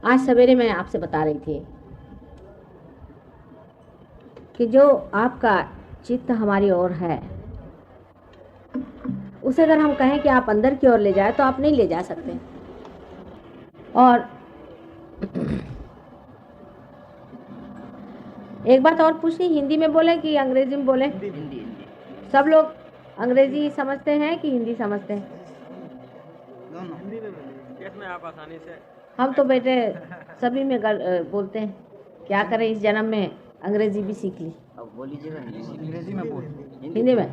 आज सवेरे मैं आपसे बता रही थी कि जो आपका चित्त हमारी ओर है, उसे अगर हम कहें कि आप अंदर की ओर ले जाए तो आप नहीं ले जा सकते। और एक बात और पूछनी, हिंदी में बोले कि अंग्रेजी में बोले? हिंदी। सब लोग अंग्रेजी समझते हैं कि हिंदी समझते हैं? दोनों हिंदी में आप आसानी से। हम तो बेटे सभी में बोलते हैं, क्या करें, इस जन्म में अंग्रेजी भी सीख ली। अब बोल लीजिएगा, अंग्रेजी में बोल। हिंदी में?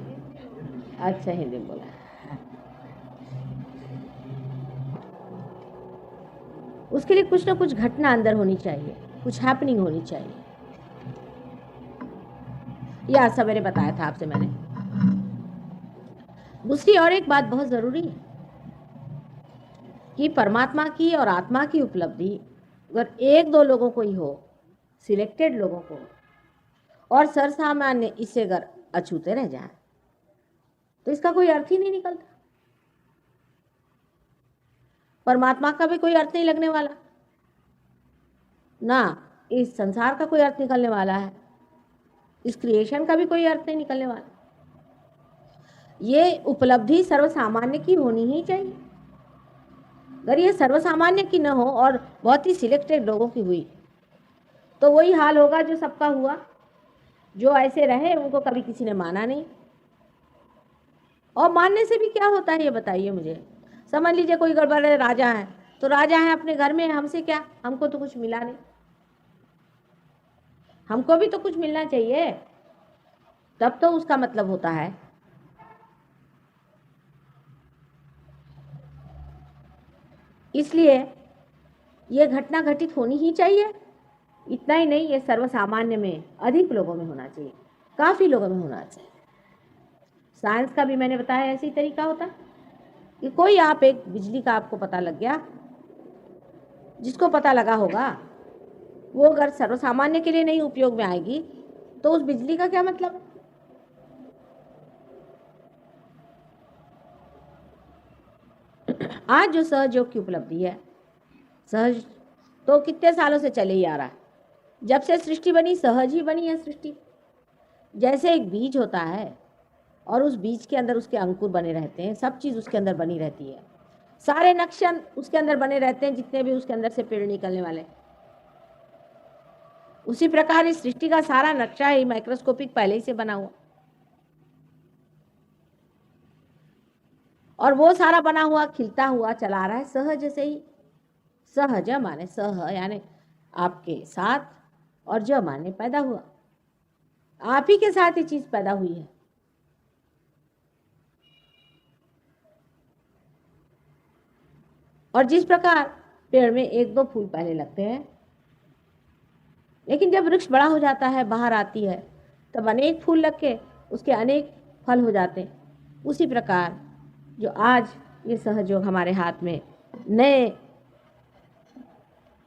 अच्छा, हिंदी में बोला। उसके लिए कुछ ना कुछ घटना अंदर होनी चाहिए, कुछ हैपनिंग होनी चाहिए। ये आज सवेरे बताया था आपसे मैंने। दूसरी और एक बात बहुत जरूरी है कि परमात्मा की और आत्मा की उपलब्धि अगर एक दो लोगों को ही हो, सिलेक्टेड लोगों को, और सरसामान्य इससे अगर अछूते रह जाए तो इसका कोई अर्थ ही नहीं निकलता। परमात्मा का भी कोई अर्थ नहीं लगने वाला, ना इस संसार का कोई अर्थ निकलने वाला है, इस क्रिएशन का भी कोई अर्थ नहीं निकलने वाला। ये उपलब्धि सर्वसामान्य की होनी ही चाहिए। अगर ये सर्वसामान्य की न हो और बहुत ही सिलेक्टेड लोगों की हुई तो वही हाल होगा जो सबका हुआ। जो ऐसे रहे उनको कभी किसी ने माना नहीं। और मानने से भी क्या होता है ये बताइए मुझे। समझ लीजिए कोई गड़बड़ है, राजा है तो राजा है अपने घर में, हमसे क्या, हमको तो कुछ मिला नहीं। हमको भी तो कुछ मिलना चाहिए, तब तो उसका मतलब होता है। इसलिए ये घटना घटित होनी ही चाहिए। इतना ही नहीं, ये सर्वसामान्य में अधिक लोगों में होना चाहिए, काफी लोगों में होना चाहिए। साइंस का भी मैंने बताया ऐसे ही तरीका होता है कि कोई आप एक बिजली का आपको पता लग गया, जिसको पता लगा होगा वो अगर सर्वसामान्य के लिए नहीं उपयोग में आएगी तो उस बिजली का क्या मतलब है। आज जो सहयोग की उपलब्धि है, सहज तो कितने सालों से चले ही आ रहा है। जब से सृष्टि बनी सहज ही बनी है सृष्टि। जैसे एक बीज होता है और उस बीज के अंदर उसके अंकुर बने रहते हैं, सब चीज़ उसके अंदर बनी रहती है, सारे नक्शे उसके अंदर बने रहते हैं, जितने भी उसके अंदर से पेड़ निकलने वाले। उसी प्रकार इस सृष्टि का सारा नक्शा ही माइक्रोस्कोपिक पहले ही से बना हुआ, और वो सारा बना हुआ खिलता हुआ चला रहा है सहज से ही। सहज माने सह यानी आपके साथ, और ज माने पैदा हुआ, आप ही के साथ ये चीज पैदा हुई है। और जिस प्रकार पेड़ में एक दो फूल पहले लगते हैं, लेकिन जब वृक्ष बड़ा हो जाता है, बाहर आती है, तब अनेक फूल लग के उसके अनेक फल हो जाते हैं। उसी प्रकार जो आज ये सहयोग हमारे हाथ में नए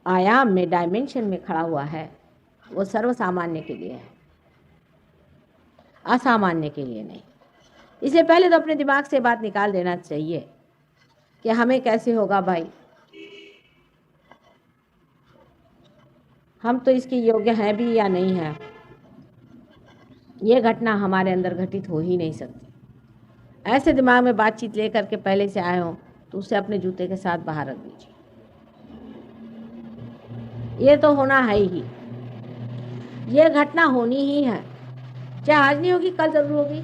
आयाम में, डायमेंशन में खड़ा हुआ है, वो सर्वसामान्य के लिए है, असामान्य के लिए नहीं। इसलिए पहले तो अपने दिमाग से बात निकाल देना चाहिए कि हमें कैसे होगा भाई, हम तो इसके योग्य हैं भी या नहीं हैं। ये घटना हमारे अंदर घटित हो ही नहीं सकती। ऐसे दिमाग में बातचीत लेकर के पहले से आए हो तो उसे अपने जूते के साथ बाहर रख दीजिए। ये तो होना है ही, ये घटना होनी ही है, चाहे आज नहीं होगी कल जरूर होगी,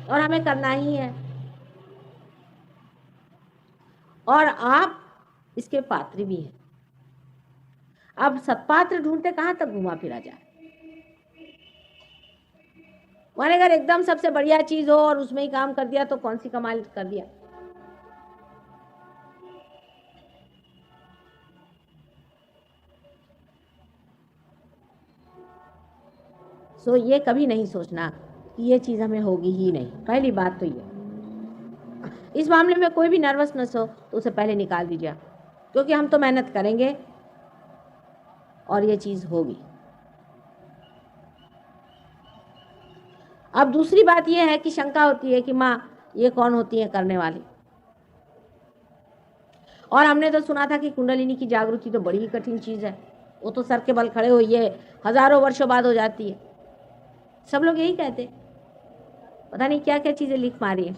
और हमें करना ही है। और आप इसके पात्र भी हैं। अब सत्पात्र ढूंढते कहाँ तक घुमा फिरा जाए। माने अगर एकदम सबसे बढ़िया चीज हो और उसमें ही काम कर दिया तो कौन सी कमाल कर दिया। सो ये कभी नहीं सोचना कि ये चीज हमें होगी ही नहीं। पहली बात तो ये, इस मामले में कोई भी नर्वसनेस हो तो उसे पहले निकाल दीजिए, क्योंकि हम तो मेहनत करेंगे और ये चीज होगी। अब दूसरी बात यह है कि शंका होती है कि माँ ये कौन होती है करने वाली। और हमने तो सुना था कि कुंडलिनी की जागृति तो बड़ी ही कठिन चीज़ है, वो तो सर के बल खड़े हुई हजारों वर्षों बाद हो जाती है। सब लोग यही कहते, पता नहीं क्या क्या चीज़ें लिख मारी है,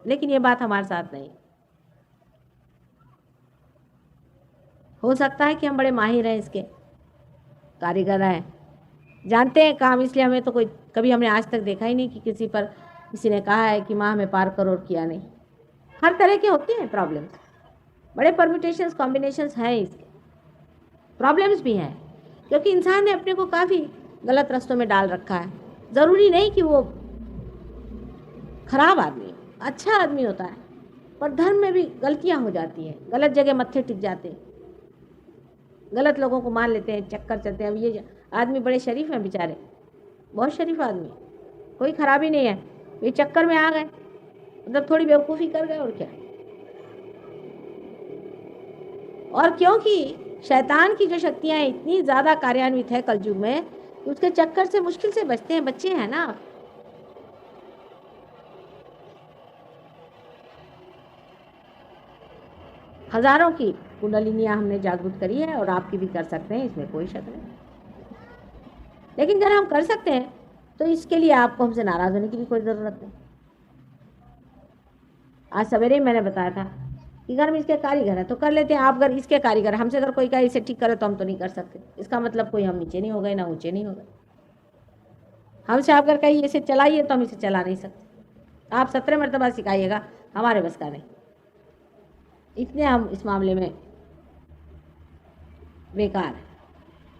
लेकिन ये बात हमारे साथ नहीं। हो सकता है कि हम बड़े माहिर हैं, इसके कारीगर हैं, जानते हैं काम, इसलिए हमें तो कोई कभी हमने आज तक देखा ही नहीं कि किसी ने कहा है कि माँ हमें पार करो और किया नहीं। हर तरह के होते हैं प्रॉब्लम्स, बड़े परम्यूटेशंस कॉम्बिनेशंस हैं, इसके प्रॉब्लम्स भी हैं, क्योंकि इंसान ने अपने को काफ़ी गलत रास्तों में डाल रखा है। ज़रूरी नहीं कि वो खराब आदमी हो, अच्छा आदमी होता है, पर धर्म में भी गलतियां हो जाती हैं, गलत जगह मत्थे टिक जाते हैं, गलत लोगों को मान लेते हैं, चक्कर चलते हैं। अब ये आदमी बड़े शरीफ हैं बेचारे, बहुत शरीफ आदमी, कोई खराबी नहीं है, ये चक्कर में आ गए, मतलब थोड़ी बेवकूफ़ी कर गए और क्या। और क्योंकि शैतान की जो शक्तियाँ इतनी ज़्यादा कार्यान्वित है कलयुग में, उसके चक्कर से मुश्किल से बचते हैं, बच्चे हैं ना। हजारों की कुंडलिनियाँ हमने जागृत करी है और आपकी भी कर सकते हैं, इसमें कोई शक नहीं। लेकिन अगर हम कर सकते हैं तो इसके लिए आपको हमसे नाराज़ होने की भी कोई ज़रूरत नहीं। आज सवेरे ही मैंने बताया था कि घर में इसके कारीगर है तो कर लेते हैं। आप अगर इसके कारीगर, हमसे अगर कोई कहे इसे ठीक करे तो हम तो नहीं कर सकते, इसका मतलब कोई हम नीचे नहीं हो गए ना ऊंचे नहीं हो गए। हमसे आप अगर कहिए इसे चलाइए तो हम इसे चला नहीं सकते। आप 17 मरतबा सिखाइएगा, हमारे बस का नहीं, इतने हम इस मामले में बेकार है।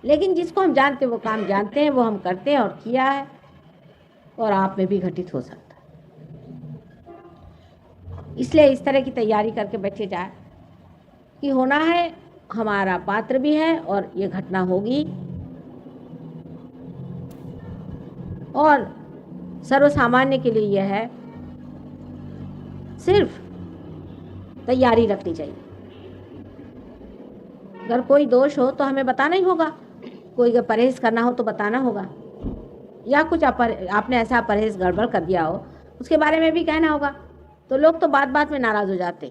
लेकिन जिसको हम जानते हैं वो काम जानते हैं, वो हम करते हैं और किया है, और आप में भी घटित हो सकता है। इसलिए इस तरह की तैयारी करके बैठे जाए कि होना है, हमारा पात्र भी है और ये घटना होगी, और सर्वसामान्य के लिए यह है, सिर्फ तैयारी रखनी चाहिए। अगर कोई दोष हो तो हमें बताना ही होगा, कोई अगर परहेज करना हो तो बताना होगा, या कुछ आपने ऐसा परहेज गड़बड़ कर दिया हो उसके बारे में भी कहना होगा। तो लोग तो बात बात में नाराज़ हो जाते।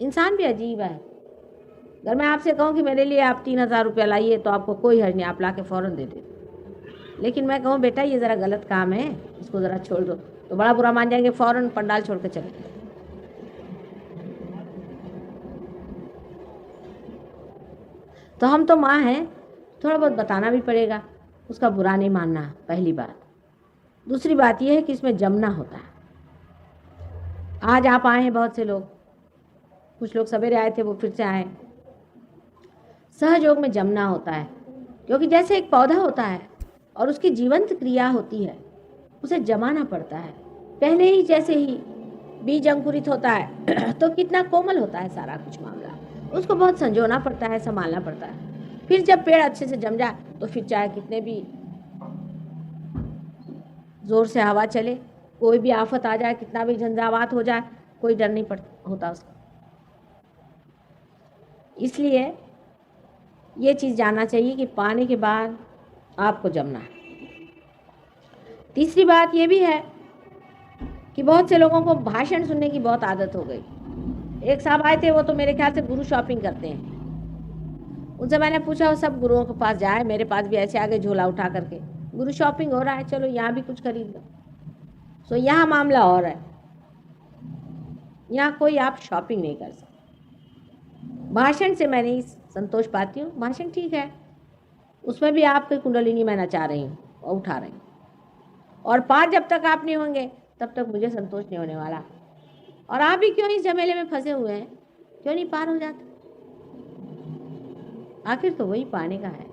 इंसान भी अजीब है। अगर मैं आपसे कहूँ कि मेरे लिए आप 3000 रुपया लाइए तो आपको कोई हर्ज नहीं, आप ला के फ़ौरन दे देते। लेकिन मैं कहूँ बेटा ये ज़रा गलत काम है, इसको ज़रा छोड़ दो, तो बड़ा बुरा मान जाएंगे, फ़ौरन पंडाल छोड़ के चले। तो हम तो माँ हैं, थोड़ा बहुत बताना भी पड़ेगा, उसका बुरा नहीं मानना, पहली बात। दूसरी बात यह है कि इसमें जमना होता है। आज आप आए हैं, बहुत से लोग, कुछ लोग सवेरे आए थे, वो फिर से आए। सहयोग में जमना होता है, क्योंकि जैसे एक पौधा होता है और उसकी जीवंत क्रिया होती है, उसे जमाना पड़ता है। पहले ही जैसे ही बीज अंकुरित होता है तो कितना कोमल होता है सारा कुछ मामला, उसको बहुत संजोना पड़ता है, संभालना पड़ता है। फिर जब पेड़ अच्छे से जम जाए तो फिर चाहे कितने भी जोर से हवा चले, कोई भी आफत आ जाए, कितना भी झंझावात हो जाए, कोई डर नहीं पड़ता होता उसका। इसलिए ये चीज़ जानना चाहिए कि पाने के बाद आपको जमना है। तीसरी बात ये भी है कि बहुत से लोगों को भाषण सुनने की बहुत आदत हो गई। एक साहब आए थे, वो तो मेरे ख्याल से गुरु शॉपिंग करते हैं। उनसे मैंने पूछा, वो सब गुरुओं के पास जाए, मेरे पास भी ऐसे आगे झोला उठा करके, गुरु शॉपिंग हो रहा है, चलो यहाँ भी कुछ खरीद लो। सो यहाँ मामला और है, यहाँ कोई आप शॉपिंग नहीं कर सकते। भाषण से मैं नहीं संतोष पाती हूँ, भाषण ठीक है, उसमें भी आपकी कुंडलिनी मैं नचा रही हूँ और उठा रही हूँ, और पार जब तक आप नहीं होंगे तब तक मुझे संतोष नहीं होने वाला। और आप भी क्यों इस झमेले में फंसे हुए हैं, क्यों नहीं पार हो जाते? आखिर तो वही पाने का है,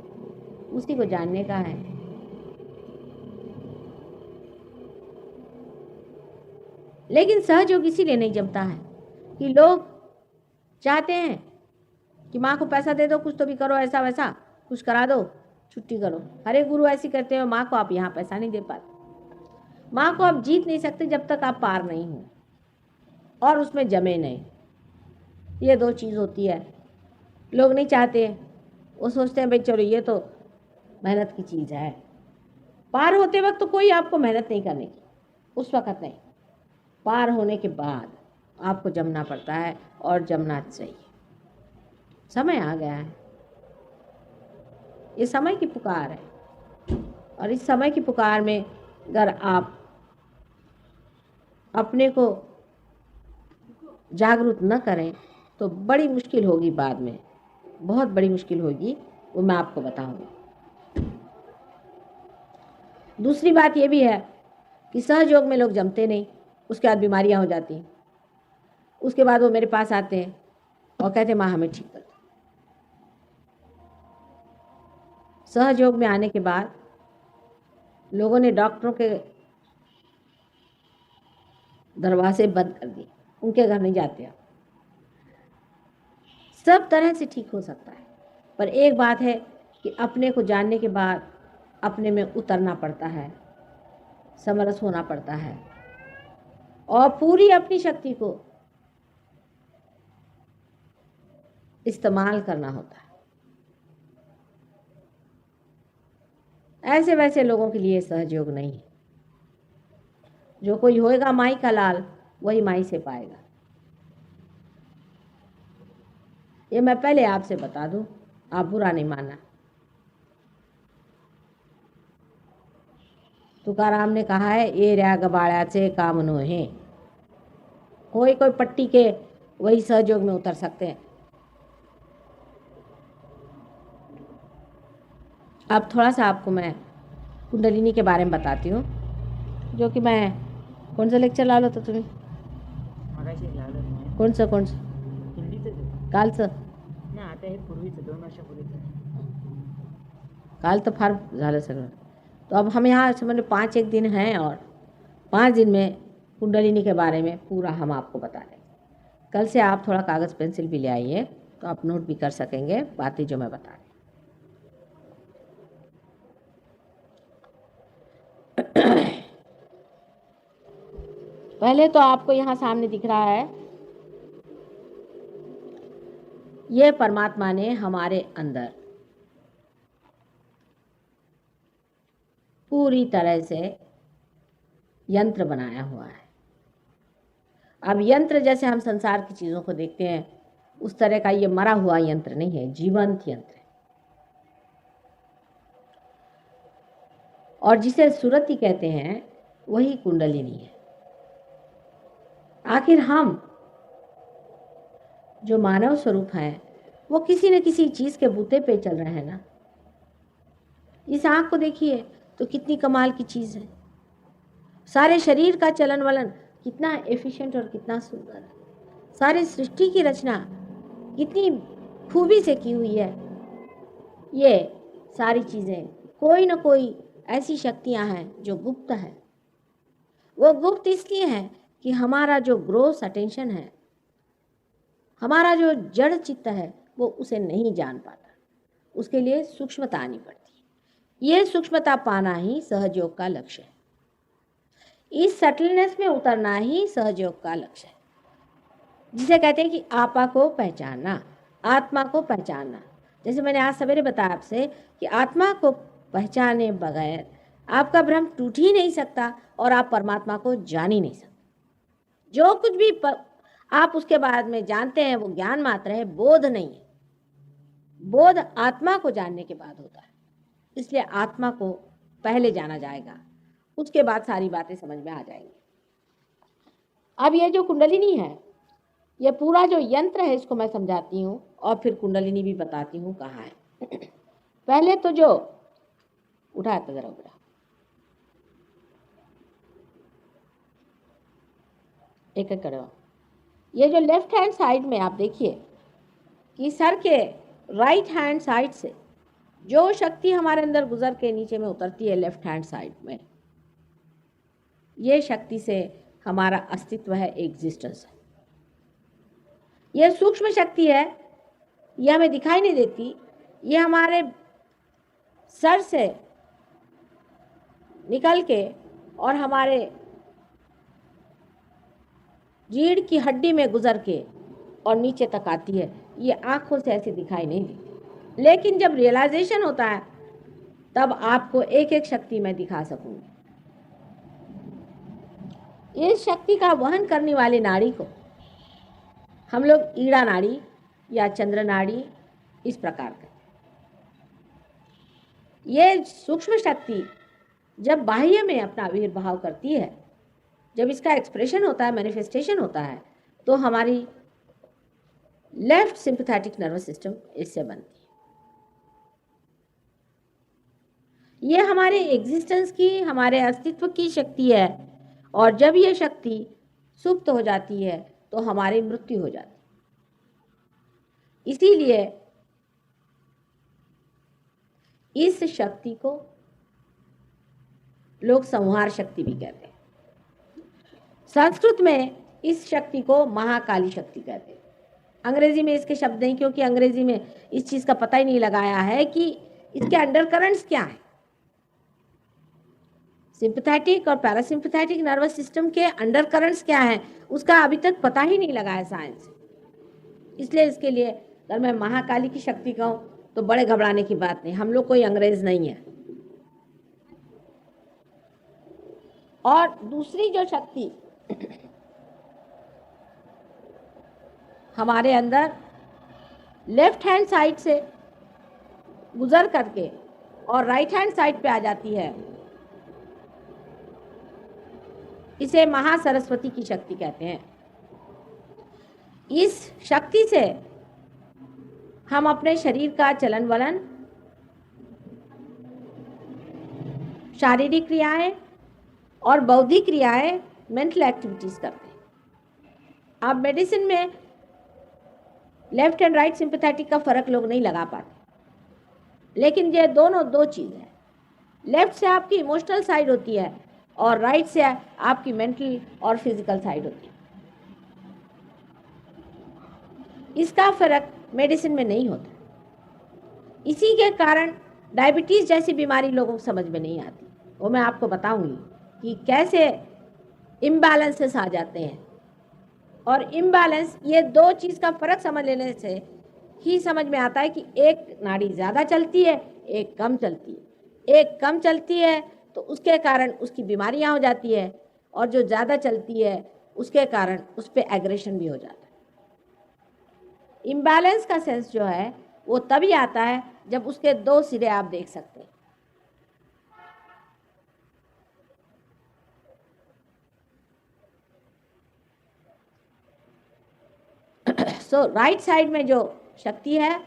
उसी को जानने का है। लेकिन सहयोग इसीलिए नहीं जमता है कि लोग चाहते हैं कि माँ को पैसा दे दो, कुछ तो भी करो, ऐसा वैसा कुछ करा दो, छुट्टी करो। हरे गुरु ऐसी करते हो, माँ को आप यहाँ पैसा नहीं दे पाते। माँ को आप जीत नहीं सकते जब तक आप पार नहीं हो और उसमें जमे नहीं। ये दो चीज़ होती है, लोग नहीं चाहते, वो सोचते हैं भाई चलो ये तो मेहनत की चीज़ है। पार होते वक्त तो कोई आपको मेहनत नहीं करने की, उस वक्त नहीं, पार होने के बाद आपको जमना पड़ता है और जमना चाहिए। समय आ गया है, ये समय की पुकार है, और इस समय की पुकार में अगर आप अपने को जागरूक न करें तो बड़ी मुश्किल होगी, बाद में बहुत बड़ी मुश्किल होगी, वो मैं आपको बताऊंगी। दूसरी बात ये भी है कि सहयोग में लोग जमते नहीं, उसके बाद बीमारियां हो जाती हैं। उसके बाद वो मेरे पास आते हैं और कहते हैं माँ हमें ठीक कर दो। सहयोग में आने के बाद लोगों ने डॉक्टरों के दरवाजे बंद कर दिए, उनके घर नहीं जाते आप। सब तरह से ठीक हो सकता है, पर एक बात है कि अपने को जानने के बाद अपने में उतरना पड़ता है, समरस होना पड़ता है और पूरी अपनी शक्ति को इस्तेमाल करना होता है। ऐसे वैसे लोगों के लिए सहयोग नहीं है। जो कोई होएगा माई का लाल, वही माई से पाएगा। ये मैं पहले आपसे बता दूं, आप बुरा नहीं मानना। तुकाराम ने कहा है, ये रया गबाड़्याचे काम नोहे। कोई कोई पट्टी के वही सहयोग में उतर सकते हैं। अब थोड़ा सा आपको मैं कुंडलिनी के बारे में बताती हूँ, जो कि मैं कौन सा लेक्चर लावलं होतं तुम्ही? मगाशी लावलं नाही. कौन सा हिंदीचंच आहे. कालचं? नाही, आता हे पूर्वीचं 2 वर्षापूर्वीचं आहे. काल तो फार झालं सगळं। तो अब हम यहाँ समझ 5 दिन हैं और 5 दिन में कुंडलिनी के बारे में पूरा हम आपको बता देंगे। कल से आप थोड़ा कागज़ पेंसिल भी ले आइए, तो आप नोट भी कर सकेंगे बातें जो मैं बता रही। पहले तो आपको यहाँ सामने दिख रहा है, ये परमात्मा ने हमारे अंदर पूरी तरह से यंत्र बनाया हुआ है। अब यंत्र जैसे हम संसार की चीज़ों को देखते हैं, उस तरह का ये मरा हुआ यंत्र नहीं है, जीवंत यंत्र है। और जिसे सुरति कहते हैं वही कुंडलिनी है। आखिर हम जो मानव स्वरूप हैं वो किसी न किसी चीज़ के बूते पे चल रहे हैं ना। इस आँख को देखिए तो कितनी कमाल की चीज़ है। सारे शरीर का चलन वलन कितना एफिशिएंट और कितना सुंदर है। सारी सृष्टि की रचना कितनी खूबी से की हुई है। ये सारी चीज़ें कोई न कोई ऐसी शक्तियां हैं जो गुप्त है। वो गुप्त इसलिए है कि हमारा जो ग्रोस अटेंशन है, हमारा जो जड़ चित्त है, वो उसे नहीं जान पाता। उसके लिए सूक्ष्मता आनी पड़ती है। ये सूक्ष्मता पाना ही सहयोग का लक्ष्य है। इस सटलनेस में उतरना ही सहयोग का लक्ष्य है, जिसे कहते हैं कि आपा को पहचानना, आत्मा को पहचानना। जैसे मैंने आज सवेरे बताया आपसे कि आत्मा को पहचाने बगैर आपका भ्रम टूट ही नहीं सकता और आप परमात्मा को जान ही नहीं सकते। जो कुछ भी आप उसके बाद में जानते हैं वो ज्ञान मात्र है, बोध नहीं है। बोध आत्मा को जानने के बाद होता है। इसलिए आत्मा को पहले जाना जाएगा, उसके बाद सारी बातें समझ में आ जाएंगी। अब ये जो कुंडलिनी है, ये पूरा जो यंत्र है, इसको मैं समझाती हूँ और फिर कुंडलिनी भी बताती हूँ कहाँ है। पहले तो जो उठाया था, जरा उठा, एक एक करो। ये जो लेफ्ट हैंड साइड में आप देखिए कि सर के राइट हैंड साइड से जो शक्ति हमारे अंदर गुजर के नीचे में उतरती है लेफ्ट हैंड साइड में, ये शक्ति से हमारा अस्तित्व है, एग्जिस्टेंस है। ये सूक्ष्म शक्ति है, ये हमें दिखाई नहीं देती। ये हमारे सर से निकल के और हमारे रीढ़ की हड्डी में गुजर के और नीचे तक आती है। ये आंखों से ऐसे दिखाई नहीं देती, लेकिन जब रियलाइजेशन होता है तब आपको एक एक शक्ति मैं दिखा सकूंगी। इस शक्ति का वहन करने वाली नाड़ी को हम लोग ईड़ा नाड़ी या चंद्र नाड़ी इस प्रकार का। ये सूक्ष्म शक्ति जब बाह्य में अपना आविर्भाव करती है, जब इसका एक्सप्रेशन होता है, मैनिफेस्टेशन होता है, तो हमारी लेफ्ट सिंपैथेटिक नर्वस सिस्टम इससे बनती है। ये हमारे एग्जिस्टेंस की, हमारे अस्तित्व की शक्ति है, और जब ये शक्ति सुप्त हो जाती है तो हमारी मृत्यु हो जाती है। इसीलिए इस शक्ति को लोग संहार शक्ति भी कहते हैं। संस्कृत में इस शक्ति को महाकाली शक्ति कहते हैं। अंग्रेजी में इसके शब्द नहीं, क्योंकि अंग्रेजी में इस चीज का पता ही नहीं लगाया है कि इसके अंडरकरंट्स क्या है। सिंपैथेटिक और पैरासिम्पैथेटिक नर्वस सिस्टम के अंडरकरंट्स क्या है, उसका अभी तक पता ही नहीं लगा है साइंस। इसलिए इसके लिए अगर मैं महाकाली की शक्ति कहूं तो बड़े घबराने की बात नहीं, हम लोग कोई अंग्रेज नहीं है। और दूसरी जो शक्ति हमारे अंदर लेफ्ट हैंड साइड से गुजर करके और राइट हैंड साइड पे आ जाती है, इसे महासरस्वती की शक्ति कहते हैं। इस शक्ति से हम अपने शरीर का चलन वलन, शारीरिक क्रियाएं और बौद्धिक क्रियाएं, मेंटल एक्टिविटीज करते हैं। अब मेडिसिन में लेफ्ट एंड राइट सिंपैथेटिक का फर्क लोग नहीं लगा पाते, लेकिन ये दोनों दो चीज़ है। लेफ्ट से आपकी इमोशनल साइड होती है और राइट से आपकी मेंटल और फिजिकल साइड होती है। इसका फर्क मेडिसिन में नहीं होता। इसी के कारण डायबिटीज़ जैसी बीमारी लोगों को समझ में नहीं आती। वो मैं आपको बताऊंगी कि कैसे इम्बैलेंसेस आ जाते हैं। और इम्बैलेंस, ये दो चीज़ का फर्क समझ लेने से ही समझ में आता है कि एक नाड़ी ज़्यादा चलती है, एक कम चलती है। एक कम चलती है तो उसके कारण उसकी बीमारियां हो जाती है, और जो ज़्यादा चलती है उसके कारण उस पर एग्रेशन भी हो जाता है। इम्बैलेंस का सेंस जो है वो तभी आता है जब उसके दो सिरे आप देख सकते हैं। सो राइट साइड में जो शक्ति है,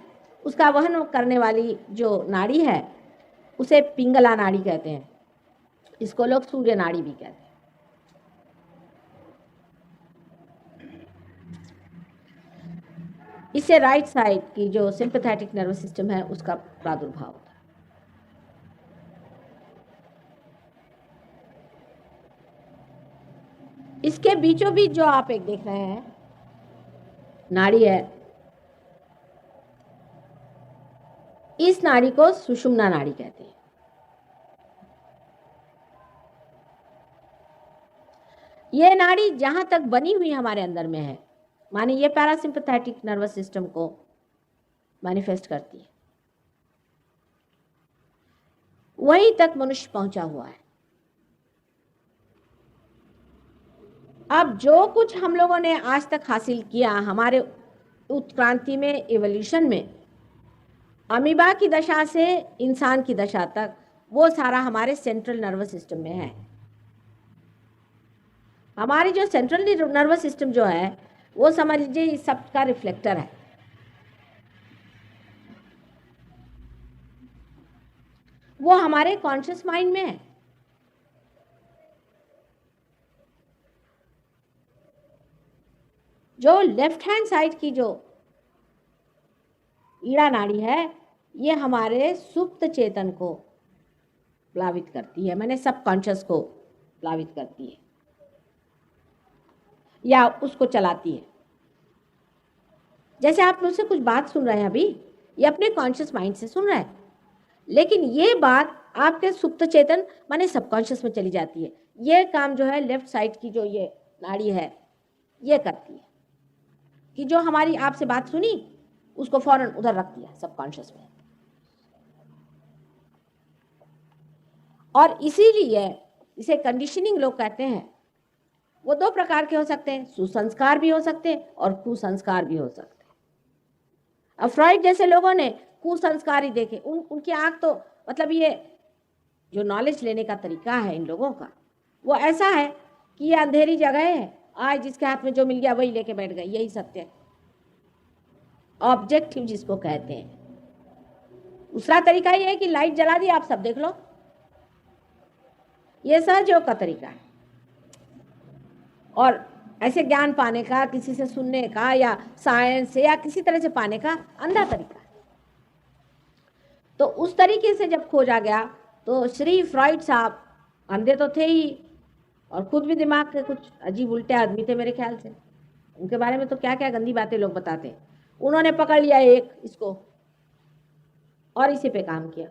उसका वहन करने वाली जो नाड़ी है उसे पिंगला नाड़ी कहते हैं। इसको लोग सूर्य नाड़ी भी कहते हैं। इससे राइट साइड की जो सिंपैथेटिक नर्वस सिस्टम है उसका प्रादुर्भाव होता है। इसके बीचों बीच जो आप एक देख रहे हैं नाड़ी है, इस नाड़ी को सुषुम्ना नाड़ी कहते हैं। ये नाड़ी जहां तक बनी हुई हमारे अंदर में है, माने ये पैरासिम्पैथेटिक नर्वस सिस्टम को मैनिफेस्ट करती है, वहीं तक मनुष्य पहुंचा हुआ है। अब जो कुछ हम लोगों ने आज तक हासिल किया हमारे उत्क्रांति में, एवोल्यूशन में, अमीबा की दशा से इंसान की दशा तक, वो सारा हमारे सेंट्रल नर्वस सिस्टम में है। हमारी जो सेंट्रल नर्वस सिस्टम जो है वो समझ लीजिए इस सब का रिफ्लेक्टर है। वो हमारे कॉन्शियस माइंड में है। जो लेफ्ट हैंड साइड की जो ईड़ा नाड़ी है, ये हमारे सुप्त चेतन को प्लावित करती है, मैंने सब कॉन्शियस को प्लावित करती है या उसको चलाती है। जैसे आप मुझसे कुछ बात सुन रहे हैं अभी, ये अपने कॉन्शियस माइंड से सुन रहे हैं, लेकिन ये बात आपके सुप्त चेतन माने सबकॉन्शियस में चली जाती है। ये काम जो है लेफ्ट साइड की जो ये नाड़ी है ये करती है कि जो हमारी आपसे बात सुनी उसको फौरन उधर रख दिया सबकॉन्शियस में। और इसीलिए इसे कंडीशनिंग लोग कहते हैं वो दो प्रकार के हो सकते हैं, सुसंस्कार भी हो सकते हैं और कुसंस्कार भी हो सकते हैं। अब फ्रॉइड जैसे लोगों ने कुसंस्कार ही देखे, उनकी आंख तो मतलब ये जो नॉलेज लेने का तरीका है इन लोगों का वो ऐसा है कि ये अंधेरी जगह है, आज जिसके हाथ में जो मिल गया वही लेके बैठ गए, यही सत्य है, ऑब्जेक्टिव जिसको कहते हैं। दूसरा तरीका ये है कि लाइट जला दी, आप सब देख लो, ये सहयोग का तरीका है। और ऐसे ज्ञान पाने का, किसी से सुनने का या साइंस से या किसी तरह से पाने का अंधा तरीका है। तो उस तरीके से जब खोजा गया तो श्री फ्रॉइड साहब अंधे तो थे ही और खुद भी दिमाग के कुछ अजीब उल्टे आदमी थे मेरे ख्याल से। उनके बारे में तो क्या क्या गंदी बातें लोग बताते हैं। उन्होंने पकड़ लिया एक इसको और इसी पे काम किया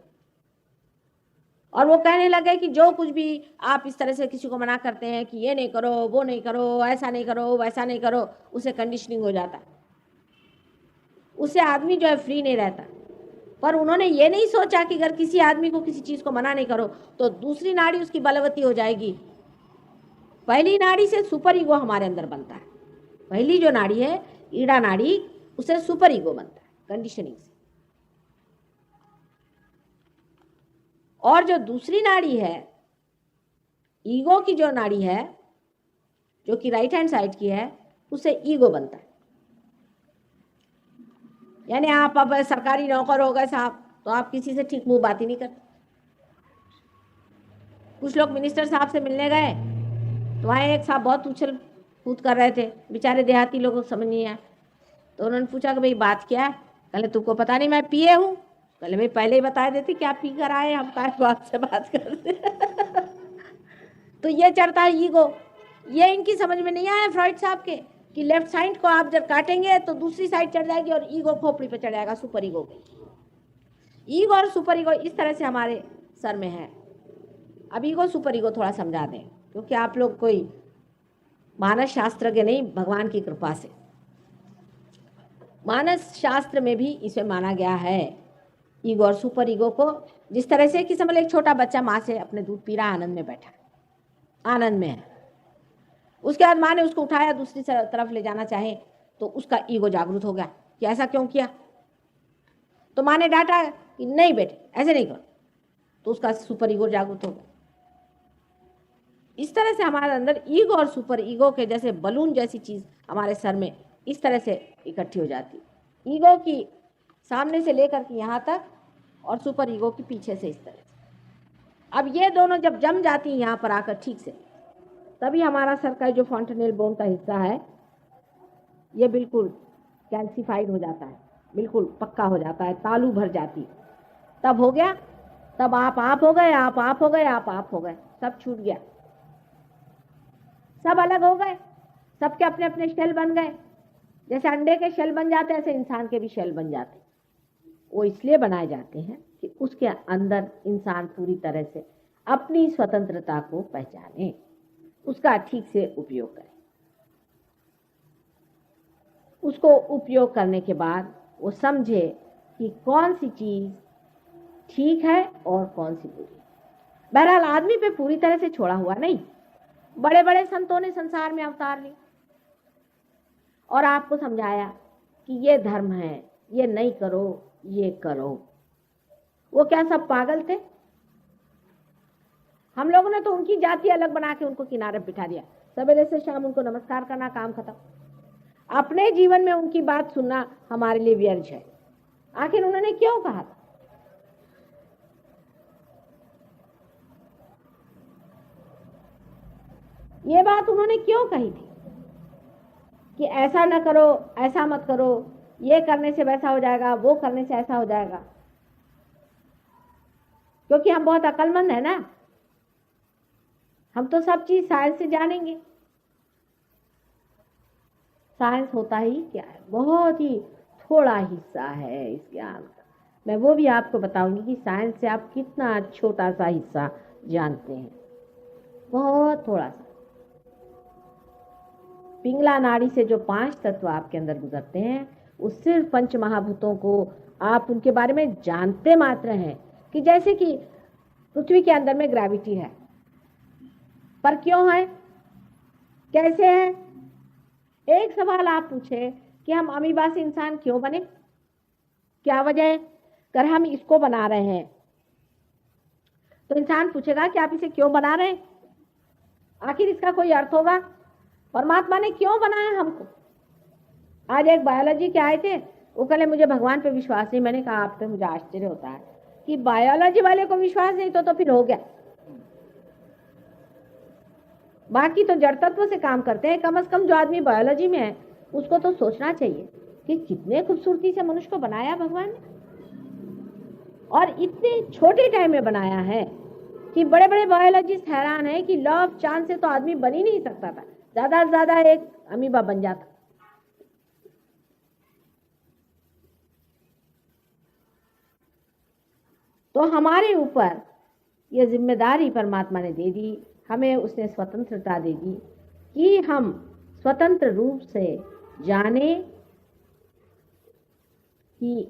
और वो कहने लगे कि जो कुछ भी आप इस तरह से किसी को मना करते हैं कि ये नहीं करो, वो नहीं करो, ऐसा नहीं करो, वैसा नहीं करो, उसे कंडीशनिंग हो जाता है, उससे आदमी जो है फ्री नहीं रहता। पर उन्होंने ये नहीं सोचा कि अगर किसी आदमी को किसी चीज़ को मना नहीं करो तो दूसरी नाड़ी उसकी बलवती हो जाएगी। पहली नाड़ी से सुपर ईगो हमारे अंदर बनता है। पहली जो नाड़ी है ईड़ा नाड़ी, उसे सुपर ईगो बनता है कंडीशनिंग से। और जो दूसरी नाड़ी है ईगो की, जो नाड़ी है जो कि राइट हैंड साइड की है, उसे ईगो बनता है। यानी आप अब सरकारी नौकर हो गए साहब तो आप किसी से ठीक मुंह बात ही नहीं करते। कुछ लोग मिनिस्टर साहब से मिलने गए तो वहाँ एक साहब बहुत उछल कूद कर रहे थे, बेचारे देहाती लोगों को समझ नहीं आया। तो उन्होंने पूछा कि भाई बात क्या है? कहले तुमको पता नहीं मैं पिए हूँ? कहले भाई पहले ही बता देते क्या पी कर आए, हम काय बात से बात करते। तो ये चढ़ता है ईगो। ये इनकी समझ में नहीं आया फ्रॉइड साहब के कि लेफ्ट साइड को आप जब काटेंगे तो दूसरी साइड चढ़ जाएगी और ईगो खोपड़ी पे चढ़ जाएगा, सुपर ईगो पे। ईगो और सुपर ईगो इस तरह से हमारे सर में है। अब ईगो सुपर ईगो थोड़ा समझा दें, क्योंकि आप लोग कोई मानस शास्त्र के नहीं, भगवान की कृपा से। मानस शास्त्र में भी इसे माना गया है ईगो और सुपर ईगो को। जिस तरह से कि समझ एक छोटा बच्चा माँ से अपने दूध पी रहा, आनंद में बैठा, आनंद में है। उसके बाद माँ ने उसको उठाया, दूसरी तरफ ले जाना चाहे तो उसका ईगो जागरूक हो गया कि ऐसा क्यों किया। तो माँ ने डांटा कि नहीं बेटे ऐसे नहीं करो, तो उसका सुपर ईगो जागरूक हो गया। इस तरह से हमारे अंदर ईगो और सुपर ईगो के जैसे बलून जैसी चीज हमारे सर में इस तरह से इकट्ठी हो जाती। ईगो की सामने से लेकर के यहाँ तक और सुपर ईगो की पीछे से इस तरह से। अब ये दोनों जब जम जाती हैं यहाँ पर आकर ठीक से, तभी हमारा सर का जो फॉन्टेनेल बोन का हिस्सा है ये बिल्कुल कैल्सिफाइड हो जाता है, बिल्कुल पक्का हो जाता है, तालू भर जाती। तब हो गया, तब आप हो गए, आप हो गए, आप हो गए, सब छूट गया, सब अलग हो गए, सबके अपने अपने शेल बन गए। जैसे अंडे के शेल बन जाते हैं ऐसे इंसान के भी शेल बन जाते हैं। वो इसलिए बनाए जाते हैं कि उसके अंदर इंसान पूरी तरह से अपनी स्वतंत्रता को पहचाने, उसका ठीक से उपयोग करे। उसको उपयोग करने के बाद वो समझे कि कौन सी चीज ठीक है और कौन सी बुरी। बहरहाल आदमी पे पूरी तरह से छोड़ा हुआ नहीं। बड़े बड़े संतों ने संसार में अवतार ली और आपको समझाया कि ये धर्म है, ये नहीं करो, ये करो। वो क्या सब पागल थे? हम लोगों ने तो उनकी जाति अलग बना के उनको किनारे बिठा दिया, सवेरे से शाम उनको नमस्कार करना, काम खत्म। अपने जीवन में उनकी बात सुनना हमारे लिए व्यर्थ है। आखिर उन्होंने क्यों कहा था? ये बात उन्होंने क्यों कही थी कि ऐसा न करो, ऐसा मत करो, ये करने से वैसा हो जाएगा, वो करने से ऐसा हो जाएगा? क्योंकि हम बहुत अक्लमंद है ना, हम तो सब चीज साइंस से जानेंगे। साइंस होता ही क्या है? बहुत ही थोड़ा हिस्सा है इस ज्ञान का। मैं वो भी आपको बताऊंगी कि साइंस से आप कितना छोटा सा हिस्सा जानते हैं, बहुत थोड़ा सा। पिंगला नाड़ी से जो 5 तत्व आपके अंदर गुजरते हैं, उस सिर्फ पंच महाभूतों को आप उनके बारे में जानते मात्र हैं कि जैसे कि पृथ्वी के अंदर में ग्रेविटी है, पर क्यों है? कैसे है? एक सवाल आप पूछे कि हम अमीबा से इंसान क्यों बने, क्या वजह है? अगर हम इसको बना रहे हैं तो इंसान पूछेगा कि आप इसे क्यों बना रहे हैं, आखिर इसका कोई अर्थ होगा। परमात्मा ने क्यों बनाया हमको? आज एक बायोलॉजी के आए थे, वो कहे मुझे भगवान पे विश्वास नहीं। मैंने कहा आप पे मुझे आश्चर्य होता है कि बायोलॉजी वाले को विश्वास नहीं तो फिर हो गया। बाकी तो जड़ तत्व से काम करते हैं। कम से कम जो आदमी बायोलॉजी में है उसको तो सोचना चाहिए कि कितने खूबसूरती से मनुष्य को बनाया भगवान ने, और इतने छोटे टाइम में बनाया है कि बड़े बड़े बायोलॉजिस्ट हैरान है कि लॉ ऑफ चांस से तो आदमी बन ही नहीं सकता था, ज्यादा से ज्यादा एक अमीबा बन जाता। तो हमारे ऊपर ये जिम्मेदारी परमात्मा ने दे दी, हमें उसने स्वतंत्रता दे दी कि हम स्वतंत्र रूप से जाने कि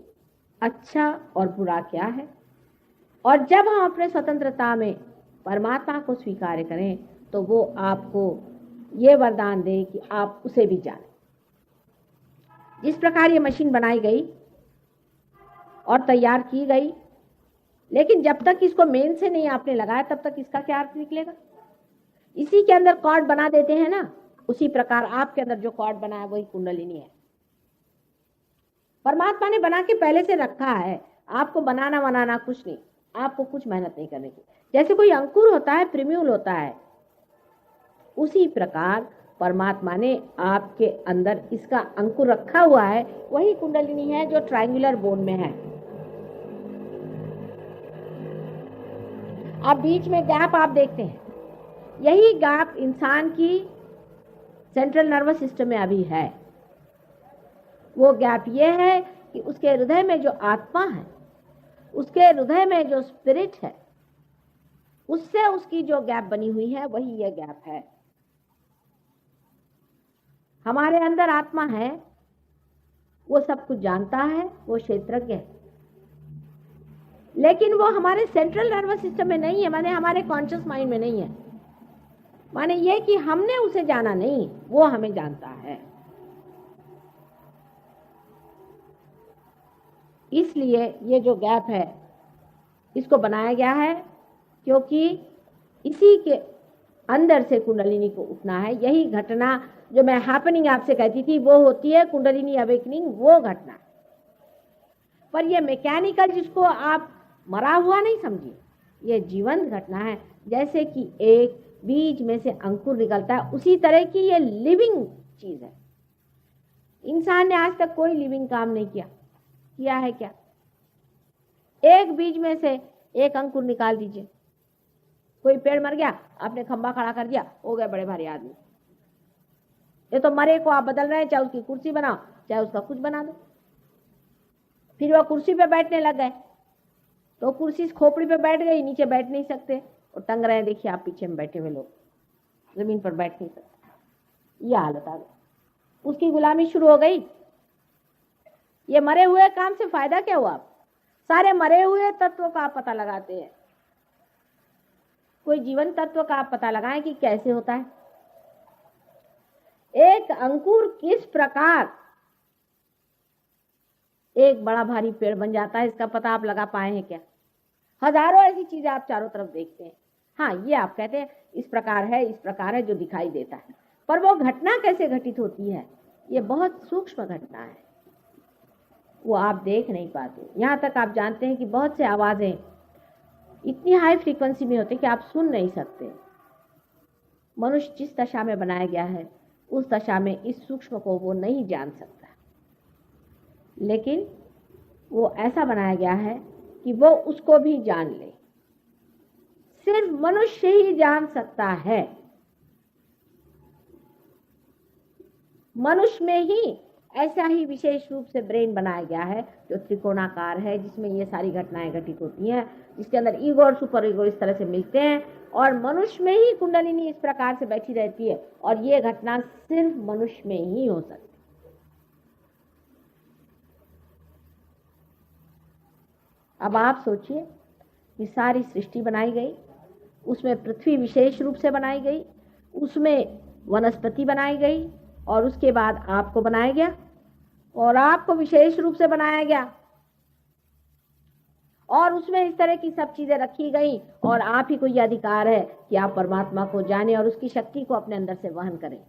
अच्छा और बुरा क्या है। और जब हम अपने स्वतंत्रता में परमात्मा को स्वीकार करें तो वो आपको ये वरदान दे कि आप उसे भी जानें। जिस प्रकार ये मशीन बनाई गई और तैयार की गई, लेकिन जब तक इसको मेन से नहीं आपने लगाया तब तक इसका क्या अर्थ निकलेगा? इसी के अंदर कॉर्ड बना देते हैं ना, उसी प्रकार आपके अंदर जो कॉर्ड बना है वही कुंडलिनी है। परमात्मा ने बना के पहले से रखा है, आपको बनाना कुछ नहीं, आपको कुछ मेहनत नहीं करने की। जैसे कोई अंकुर होता है, प्रिम्यूल होता है, उसी प्रकार परमात्मा ने आपके अंदर इसका अंकुर रखा हुआ है। वही कुंडलिनी है जो ट्रायंगुलर बोन में है। अब बीच में गैप आप देखते हैं, यही गैप इंसान की सेंट्रल नर्वस सिस्टम में अभी है। वो गैप ये है कि उसके हृदय में जो आत्मा है, उसके हृदय में जो स्पिरिट है, उससे उसकी जो गैप बनी हुई है वही ये गैप है। हमारे अंदर आत्मा है, वो सब कुछ जानता है, वो क्षेत्रज्ञ है, लेकिन वो हमारे सेंट्रल नर्वस सिस्टम में नहीं है, माने हमारे कॉन्शियस माइंड में नहीं है। माने ये कि हमने उसे जाना नहीं, वो हमें जानता है। इसलिए ये जो गैप है इसको बनाया गया है, क्योंकि इसी के अंदर से कुंडलिनी को उठना है। यही घटना जो मैं हैपनिंग आपसे कहती थी वो होती है कुंडलिनी अवेकनिंग, वो घटना। पर ये मैकेनिकल जिसको आप मरा हुआ नहीं समझिए, ये जीवंत घटना है। जैसे कि एक बीज में से अंकुर निकलता है, उसी तरह की ये लिविंग चीज है। इंसान ने आज तक कोई लिविंग काम नहीं किया है क्या? एक बीज में से एक अंकुर निकाल दीजिए, कोई पेड़ मर गया, आपने खंबा खड़ा कर दिया, हो गया बड़े भारी आदमी। ये तो मरे को आप बदल रहे हैं, चाहे उसकी कुर्सी बनाओ चाहे उसका कुछ बना दो। फिर वह कुर्सी पे बैठने लग गए तो कुर्सी खोपड़ी पे बैठ गई, नीचे बैठ नहीं सकते और टंग रहे हैं। देखिए आप पीछे में बैठे हुए लोग जमीन पर बैठ नहीं सकते, यह हालत आ गई, उसकी गुलामी शुरू हो गई। ये मरे हुए काम से फायदा क्या हुआ? सारे मरे हुए तत्वों का आप पता लगाते हैं, कोई जीवन तत्व का आप पता लगाएं कि कैसे होता है। एक अंकुर किस प्रकार एक बड़ा भारी पेड़ बन जाता है, इसका पता आप लगा पाए हैं क्या? हजारों ऐसी चीजें आप चारों तरफ देखते हैं। हाँ, ये आप कहते हैं इस प्रकार है जो दिखाई देता है, पर वो घटना कैसे घटित होती है ये बहुत सूक्ष्म घटना है, वो आप देख नहीं पाते। यहाँ तक आप जानते हैं कि बहुत से आवाजें इतनी हाई फ्रीक्वेंसी में होती है कि आप सुन नहीं सकते। मनुष्य जिस दशा में बनाया गया है उस दशा में इस सूक्ष्म को वो नहीं जान सकता, लेकिन वो ऐसा बनाया गया है कि वो उसको भी जान ले। सिर्फ मनुष्य ही जान सकता है। मनुष्य में ही ऐसा ही विशेष रूप से ब्रेन बनाया गया है जो त्रिकोणाकार है, जिसमें ये सारी घटनाएं घटित होती हैं, जिसके अंदर ईगो और सुपर ईगो इस तरह से मिलते हैं, और मनुष्य में ही कुंडलिनी इस प्रकार से बैठी रहती है, और ये घटना सिर्फ मनुष्य में ही हो सकती है। अब आप सोचिए कि सारी सृष्टि बनाई गई, उसमें पृथ्वी विशेष रूप से बनाई गई, उसमें वनस्पति बनाई गई और उसके बाद आपको बनाया गया और आपको विशेष रूप से बनाया गया और उसमें इस तरह की सब चीजें रखी गई और आप ही को यह अधिकार है कि आप परमात्मा को जानें और उसकी शक्ति को अपने अंदर से वहन करें।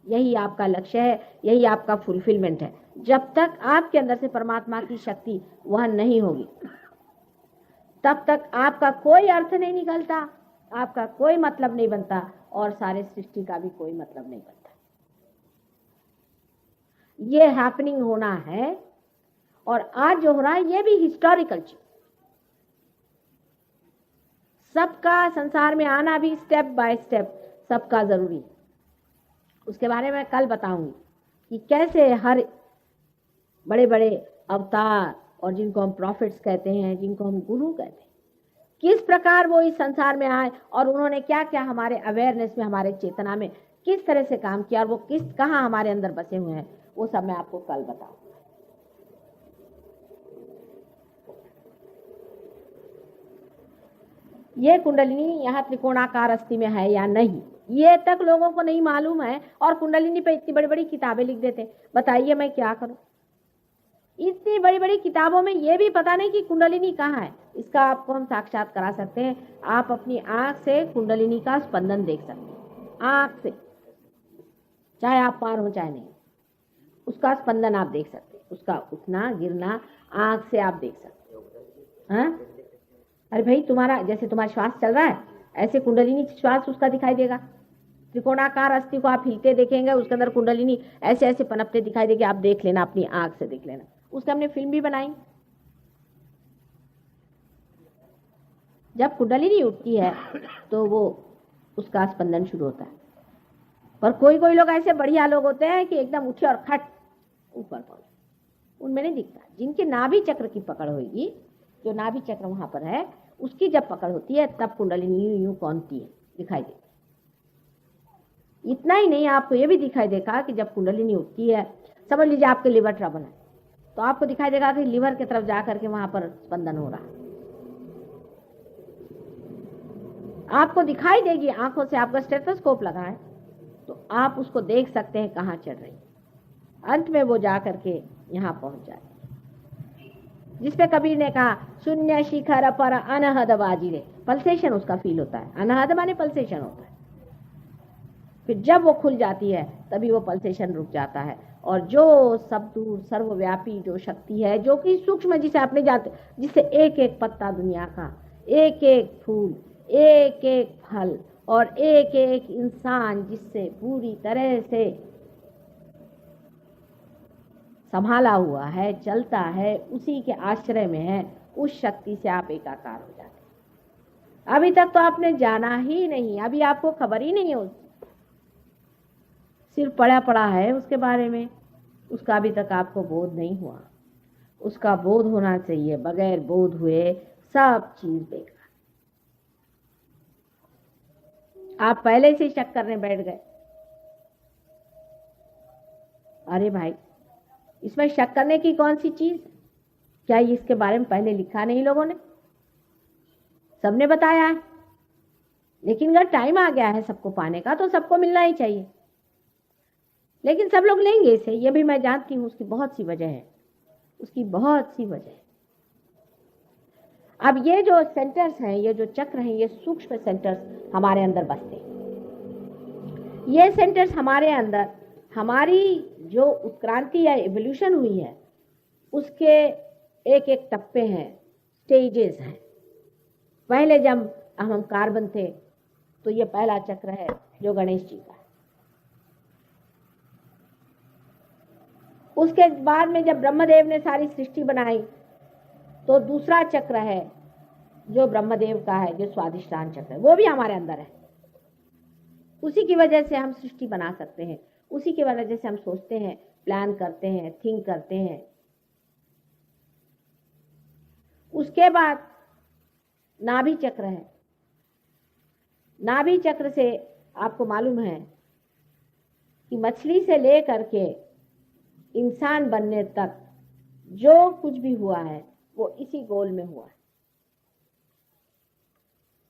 यही आपका लक्ष्य है, यही आपका फुलफिलमेंट है। जब तक आपके अंदर से परमात्मा की शक्ति वहन नहीं होगी तब तक आपका कोई अर्थ नहीं निकलता, आपका कोई मतलब नहीं बनता और सारे सृष्टि का भी कोई मतलब नहीं बनता। ये हैपनिंग होना है और आज जो हो रहा है ये भी हिस्टोरिकल चीज। सबका संसार में आना भी स्टेप बाय स्टेप सबका जरूरी है। उसके बारे में कल बताऊंगी कि कैसे हर बड़े बड़े अवतार और जिनको हम प्रॉफिट्स कहते हैं, जिनको हम गुरु कहते हैं, किस प्रकार वो इस संसार में आए और उन्होंने क्या क्या हमारे अवेयरनेस में, हमारे चेतना में किस तरह से काम किया और वो कहाँ हमारे अंदर बसे हुए हैं, वो सब मैं आपको कल बताऊंगा। ये कुंडलिनी यहाँ त्रिकोणाकार अस्थि में है या नहीं, ये तक लोगों को नहीं मालूम है और कुंडलिनी पे इतनी बड़ी बड़ी किताबें लिख देते हैं। बताइए मैं क्या करूं? इतनी बड़ी बड़ी किताबों में ये भी पता नहीं कि कुंडलिनी कहाँ है। इसका आपको हम साक्षात करा सकते हैं। आप अपनी आंख से कुंडलिनी का स्पंदन देख सकते हैं, आंख से, चाहे आप पार हो चाहे नहीं, उसका स्पंदन आप देख सकते हैं, उसका उठना गिरना आंख से आप देख सकते हैं। हाँ, अरे भाई, तुम्हारा जैसे तुम्हारा श्वास चल रहा है ऐसे कुंडलिनी श्वास उसका दिखाई देगा। त्रिकोणाकार अस्थि को आप हिलते देखेंगे, उसके अंदर कुंडलिनी ऐसे ऐसे पनपते दिखाई देगी। आप देख लेना, अपनी आंख से देख लेना। उसका हमने फिल्म भी बनाई। जब कुंडलिनी उठती है तो वो उसका स्पंदन शुरू होता है। पर कोई कोई लोग ऐसे बढ़िया लोग होते हैं कि एकदम उठे और खट ऊपर पहुंचे, उनमें नहीं दिखता। जिनके नाभि चक्र की पकड़ होगी, जो नाभि चक्र वहां पर है, उसकी जब पकड़ होती है तब कुंडलिनी यूं यूं कौनती है, दिखाई देती। इतना ही नहीं, आपको ये भी दिखाई देगा कि जब कुंडलिनी उठती है, समझ लीजिए आपके लिवर ट्रबल है, तो आपको दिखाई देगा कि लिवर की तरफ जाकर के वहां पर स्पंदन हो रहा है। आपको दिखाई देगी आंखों से। आपका स्टेथोस्कोप लगा है तो आप उसको देख सकते हैं कहाँ चढ़ रही। अंत में वो जाकर के यहाँ पहुंच जाती है, जिसपे कबीर ने कहा, शून्य शिखर पर अनहद बाजिरे। पल्सेशन उसका फील होता है। अनहद माने पल्सेशन होता है। फिर जब वो खुल जाती है तभी वो पल्सेशन रुक जाता है और जो सब दूर सर्वव्यापी जो शक्ति है, जो कि सूक्ष्म, जिसे आपने जानते, जिससे एक एक पत्ता दुनिया का, एक एक फूल, एक एक फल और एक एक इंसान जिससे पूरी तरह से संभाला हुआ है, चलता है, उसी के आश्रय में है, उस शक्ति से आप एकाकार हो जाते हैं। अभी तक तो आपने जाना ही नहीं, अभी आपको खबर ही नहीं है, सिर्फ पढ़ा पढ़ा है उसके बारे में, उसका अभी तक आपको बोध नहीं हुआ। उसका बोध होना चाहिए। बगैर बोध हुए सब चीज बेकार। आप पहले से शक करने बैठ गए। अरे भाई, इसमें शक करने की कौन सी चीज? क्या इसके बारे में पहले लिखा नहीं लोगों ने? सबने बताया है, लेकिन अगर टाइम आ गया है सबको पाने का तो सबको मिलना ही चाहिए। लेकिन सब लोग लेंगे इसे, ये भी मैं जानती हूँ। उसकी बहुत सी वजह है, उसकी बहुत सी वजह है। अब ये जो सेंटर्स हैं, ये जो चक्र हैं, ये सूक्ष्म सेंटर्स हमारे अंदर बसते हैं। ये सेंटर्स हमारे अंदर, हमारी जो उत्क्रांति या एवोल्यूशन हुई है, उसके एक एक टप्पे हैं, स्टेजेस हैं। पहले जब हम कार्बन थे तो ये पहला चक्र है जो गणेश जी का है। उसके बाद में जब ब्रह्मदेव ने सारी सृष्टि बनाई तो दूसरा चक्र है जो ब्रह्मदेव का है, जो स्वादिष्ठान चक्र है, वो भी हमारे अंदर है। उसी की वजह से हम सृष्टि बना सकते हैं, उसी की वजह से हम सोचते हैं, प्लान करते हैं, थिंक करते हैं। उसके बाद नाभि चक्र है। नाभि चक्र से आपको मालूम है कि मछली से लेकर के इंसान बनने तक जो कुछ भी हुआ है वो इसी गोल में हुआ है।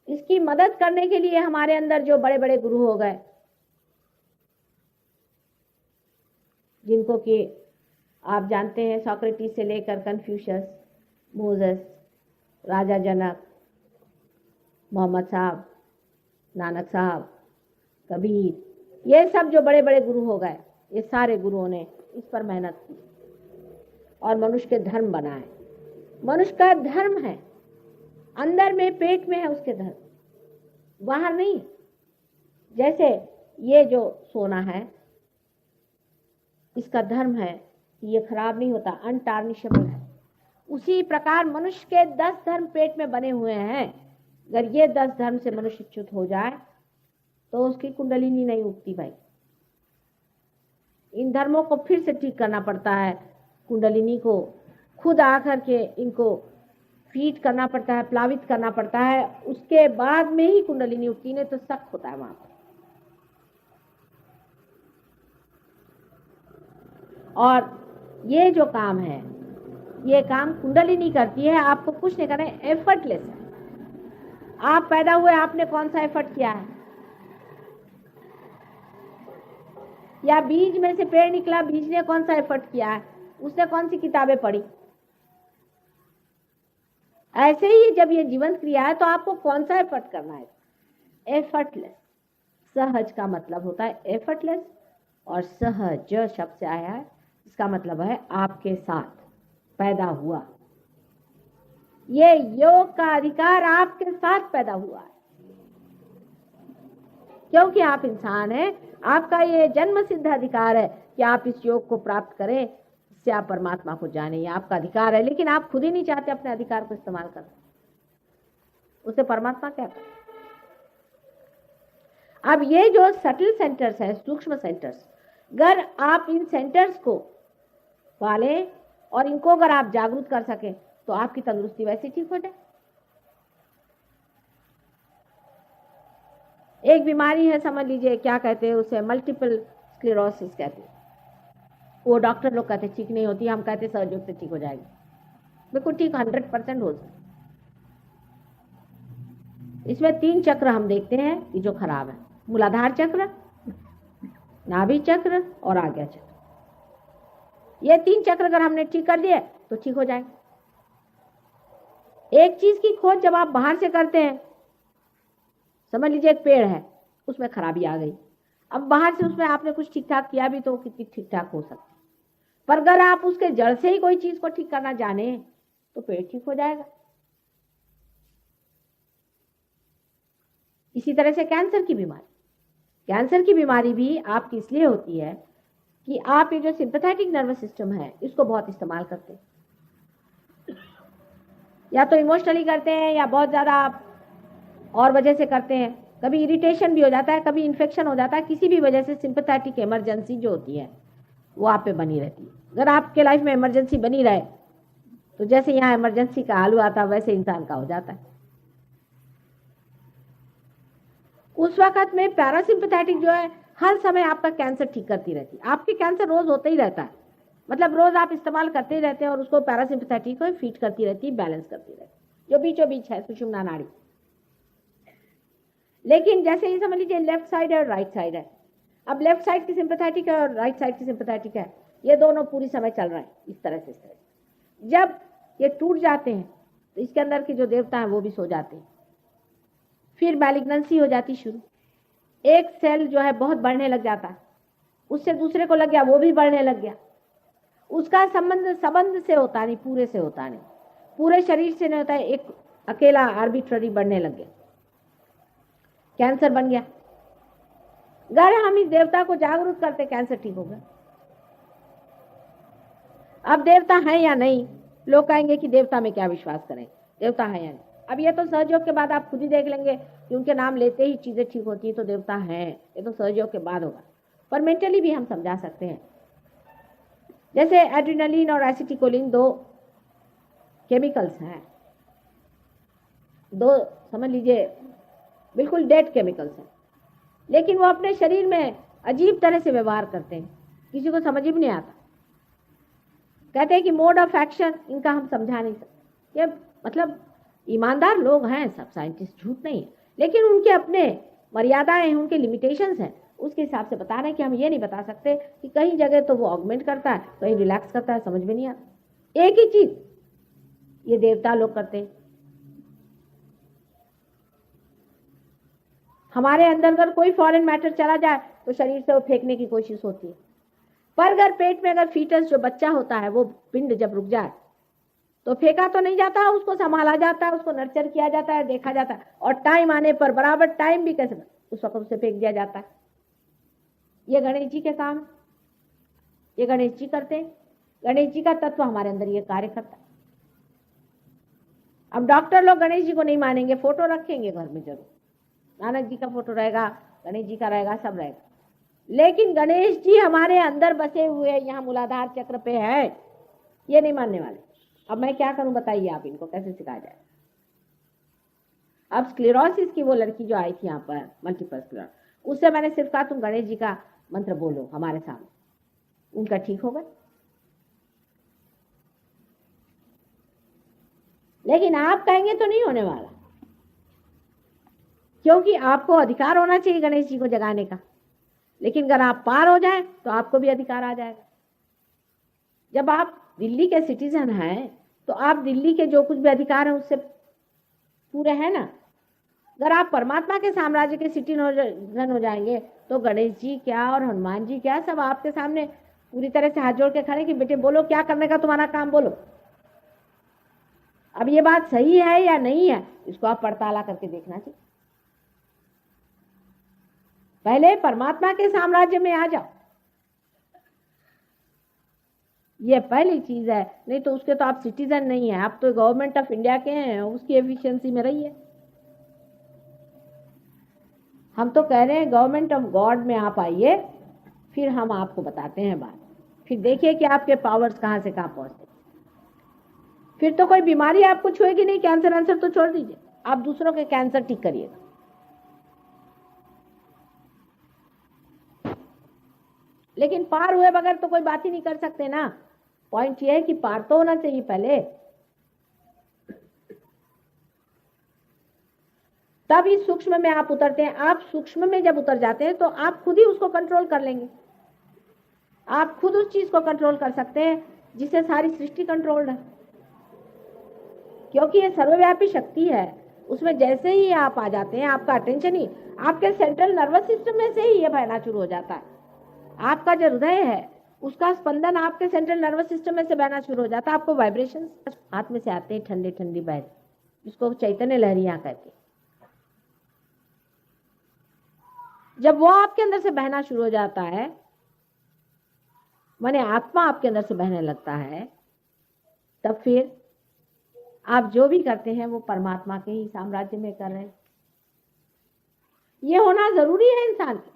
इसकी मदद करने के लिए हमारे अंदर जो बड़े बड़े गुरु हो गए, जिनको कि आप जानते हैं, सोक्रेटिस से लेकर कन्फ्यूशस, मोजेस, राजा जनक, मोहम्मद साहब, नानक साहब, कबीर, ये सब जो बड़े बड़े गुरु हो गए, ये सारे गुरुओं ने इस पर मेहनत की और मनुष्य के धर्म बनाए। मनुष्य का धर्म है, अंदर में पेट में है उसके धर्म, बाहर नहीं। जैसे ये जो सोना है, इसका धर्म है कि ये खराब नहीं होता, अनटार्निशेबल है। उसी प्रकार मनुष्य के 10 धर्म पेट में बने हुए हैं। अगर ये 10 धर्म से मनुष्य च्युत हो जाए तो उसकी कुंडलिनी नहीं उगती भाई। इन धर्मों को फिर से ठीक करना पड़ता है, कुंडलिनी को खुद आकर के इनको फीड करना पड़ता है, प्लावित करना पड़ता है, उसके बाद में ही कुंडलिनी उठती, नहीं तो सख्त होता है वहां पर। और ये जो काम है, ये काम कुंडलिनी करती है, आपको कुछ नहीं करना है, एफर्टलेस है। आप पैदा हुए, आपने कौन सा एफर्ट किया है? या बीज में से पेड़ निकला, बीज ने कौन सा एफर्ट किया है? उसने कौन सी किताबें पढ़ी? ऐसे ही जब ये जीवंत क्रिया है तो आपको कौन सा एफर्ट करना है? एफर्टलेस। सहज का मतलब होता है एफर्टलेस, और सहज शब्द से आया है, इसका मतलब है आपके साथ पैदा हुआ। ये योग का अधिकार आपके साथ पैदा हुआ है, क्योंकि आप इंसान हैं। आपका ये जन्म सिद्ध अधिकार है कि आप इस योग को प्राप्त करें, इससे आप परमात्मा को जाने, ये आपका अधिकार है। लेकिन आप खुद ही नहीं चाहते अपने अधिकार को इस्तेमाल करना, उससे परमात्मा क्या करे? अब ये जो सटल सेंटर्स है, सूक्ष्म सेंटर्स, अगर आप इन सेंटर्स को पालें और इनको अगर आप जागरूक कर सकें तो आपकी तंदुरुस्ती वैसे ठीक हो जाए। एक बीमारी है, समझ लीजिए, क्या कहते हैं उसे, मल्टीपल स्क्लेरोसिस कहते हैं। वो डॉक्टर लोग कहते ठीक नहीं होती, हम कहते सहयोग से ठीक हो जाएगी। बिल्कुल ठीक 100% हो सकता। इसमें 3 चक्र हम देखते हैं कि जो खराब है, मूलाधार चक्र, नाभि चक्र और आज्ञा चक्र। ये 3 चक्र अगर हमने ठीक कर दिए तो ठीक हो जाएगा। एक चीज की खोज जब आप बाहर से करते हैं, समझ लीजिए एक पेड़ है, उसमें खराबी आ गई, अब बाहर से उसमें आपने कुछ ठीक ठाक किया भी तो कितनी ठीक ठाक हो सकती, पर अगर आप उसके जड़ से ही कोई चीज को ठीक करना जाने तो पेड़ ठीक हो जाएगा। इसी तरह से कैंसर की बीमारी भी आपकी इसलिए होती है कि आप ये जो सिंपैथेटिक नर्वस सिस्टम है इसको बहुत इस्तेमाल करते हैं, या तो इमोशनली करते हैं या बहुत ज़्यादा आप और वजह से करते हैं। कभी इरिटेशन भी हो जाता है, कभी इन्फेक्शन हो जाता है, किसी भी वजह से सिंपैथेटिक इमरजेंसी जो होती है वो आप पे बनी रहती है। अगर आपके लाइफ में इमरजेंसी बनी रहे तो जैसे यहाँ इमरजेंसी का आलू आता है वैसे इंसान का हो जाता है। उस वक्त में पैरासिम्पैथेटिक जो है हर समय आपका कैंसर ठीक करती रहती है। आपके कैंसर रोज होता ही रहता है, मतलब रोज आप इस्तेमाल करते ही रहते हैं और उसको पैरासिम्पैथेटिक को फीड करती रहती है, बैलेंस करती रहती है, जो बीचों बीच है सुषुम्ना नाड़ी। लेकिन जैसे ये समझ लीजिए लेफ्ट साइड है और राइट साइड है। अब लेफ्ट साइड की सिंपैथेटिक है और राइट साइड की सिंपैथेटिक है, ये दोनों पूरी समय चल रहे हैं इस तरह से। जब ये टूट जाते हैं तो इसके अंदर के जो देवता हैं वो भी सो जाते हैं, फिर मैलिग्नेंसी हो जाती शुरू। एक सेल जो है बहुत बढ़ने लग जाता है, उससे दूसरे को लग गया, वो भी बढ़ने लग गया। उसका संबंध से होता नहीं, पूरे से होता नहीं, पूरे शरीर से नहीं होता है, एक अकेला आर्बिट्ररी बढ़ने लग गया, कैंसर बन गया। अगर हम इस देवता को जागरूक करते कैंसर ठीक होगा। अब देवता है या नहीं, लोग कहेंगे कि देवता में क्या विश्वास करें, देवता है या नहीं। अब ये तो सहयोग के बाद आप खुद ही देख लेंगे कि उनके नाम लेते ही चीजें ठीक होती है, तो देवता है, ये तो सहयोग के बाद होगा। पर मेंटली भी हम समझा सकते हैं। जैसे एड्रेनलिन और एसिटिकोलिन 2 केमिकल्स हैं, 2 समझ लीजिए बिल्कुल डेड केमिकल्स हैं, लेकिन वो अपने शरीर में अजीब तरह से व्यवहार करते हैं, किसी को समझ ही नहीं आता। कहते हैं कि मोड ऑफ एक्शन इनका हम समझा नहीं सकते। ये मतलब ईमानदार लोग हैं सब, साइंटिस्ट, झूठ नहीं है, लेकिन उनके अपने मर्यादाएं हैं, उनके लिमिटेशंस हैं। उसके हिसाब से बता रहे हैं कि हम ये नहीं बता सकते कि कहीं जगह तो वो ऑगमेंट करता है, कहीं रिलैक्स करता है, समझ में नहीं आता। एक ही चीज ये देवता लोग करते हैं। हमारे अंदर अगर कोई फॉरेन मैटर चला जाए तो शरीर से वो फेंकने की कोशिश होती है, पर अगर पेट में अगर फीटस जो बच्चा होता है वो पिंड जब रुक जाए तो फेंका तो नहीं जाता, उसको संभाला जाता है, उसको नर्चर किया जाता है, देखा जाता है, और टाइम आने पर बराबर टाइम भी कैसे उस वक्त उसे फेंक दिया जाता है। ये गणेश जी के काम, ये गणेश जी करते हैं। गणेश जी का तत्व हमारे अंदर ये कार्य करता है। अब डॉक्टर लोग गणेश जी को नहीं मानेंगे, फोटो रखेंगे घर में जरूर, नानक जी का फोटो रहेगा, गणेश जी का रहेगा, सब रहेगा, लेकिन गणेश जी हमारे अंदर बसे हुए यहाँ मूलाधार चक्र पे है, ये नहीं मानने वाले। अब मैं क्या करूं बताइए, आप इनको कैसे सिखाया जाए। अब स्क्लेरोसिस की वो लड़की जो आई थी यहाँ पर, मल्टीपल स्क्लेरोसिस, उससे मैंने सिर्फ कहा तुम गणेश जी का मंत्र बोलो हमारे सामने, उनका ठीक हो गया। लेकिन आप कहेंगे तो नहीं होने वाला, क्योंकि आपको अधिकार होना चाहिए गणेश जी को जगाने का, लेकिन अगर आप पार हो जाए तो आपको भी अधिकार आ जाएगा। जब आप दिल्ली के सिटीजन हैं तो आप दिल्ली के जो कुछ भी अधिकार है उससे पूरे हैं ना। अगर आप परमात्मा के साम्राज्य के सिटीजन हो जाएंगे तो गणेश जी क्या और हनुमान जी क्या, सब आपके सामने पूरी तरह से हाथ जोड़ के खड़े कि बेटे बोलो क्या करने का तुम्हारा काम, बोलो। अब ये बात सही है या नहीं है, इसको आप पड़ताला करके देखना चाहिए। पहले परमात्मा के साम्राज्य में आ जाओ, ये पहली चीज है। नहीं तो उसके तो आप सिटीजन नहीं है, आप तो गवर्नमेंट ऑफ इंडिया के हैं, उसकी एफिशिएंसी में रहिए। हम तो कह रहे हैं गवर्नमेंट ऑफ गॉड में आप आइए, फिर हम आपको बताते हैं बात, फिर देखिए कि आपके पावर्स कहां से कहां पहुंचते। फिर तो कोई बीमारी आपको छुएगी नहीं, कैंसर आंसर तो छोड़ दीजिए, आप दूसरों के कैंसर ठीक करिएगा। लेकिन पार हुए बगैर तो कोई बात ही नहीं कर सकते ना। पॉइंट ये है कि पार तो होना चाहिए पहले, तब इस सूक्ष्म में आप उतरते हैं। आप सूक्ष्म में जब उतर जाते हैं तो आप खुद ही उसको कंट्रोल कर लेंगे, आप खुद उस चीज को कंट्रोल कर सकते हैं जिससे सारी सृष्टि कंट्रोल्ड है, क्योंकि ये सर्वव्यापी शक्ति है। उसमें जैसे ही आप आ जाते हैं, आपका अटेंशन ही आपके सेंट्रल नर्वस सिस्टम में से ही ये बहना शुरू हो जाता है। आपका जो हृदय है उसका स्पंदन आपके सेंट्रल नर्वस सिस्टम में से बहना शुरू हो जाता है। आपको वाइब्रेशन हाथ में से आते हैं, ठंडे ठंडी बहन, जिसको चैतन्य लहरियां कहते हैं। जब वो आपके अंदर से बहना शुरू हो जाता है, माने आत्मा आपके अंदर से बहने लगता है, तब फिर आप जो भी करते हैं वो परमात्मा के ही साम्राज्य में कर रहे हैं। ये होना जरूरी है इंसान के।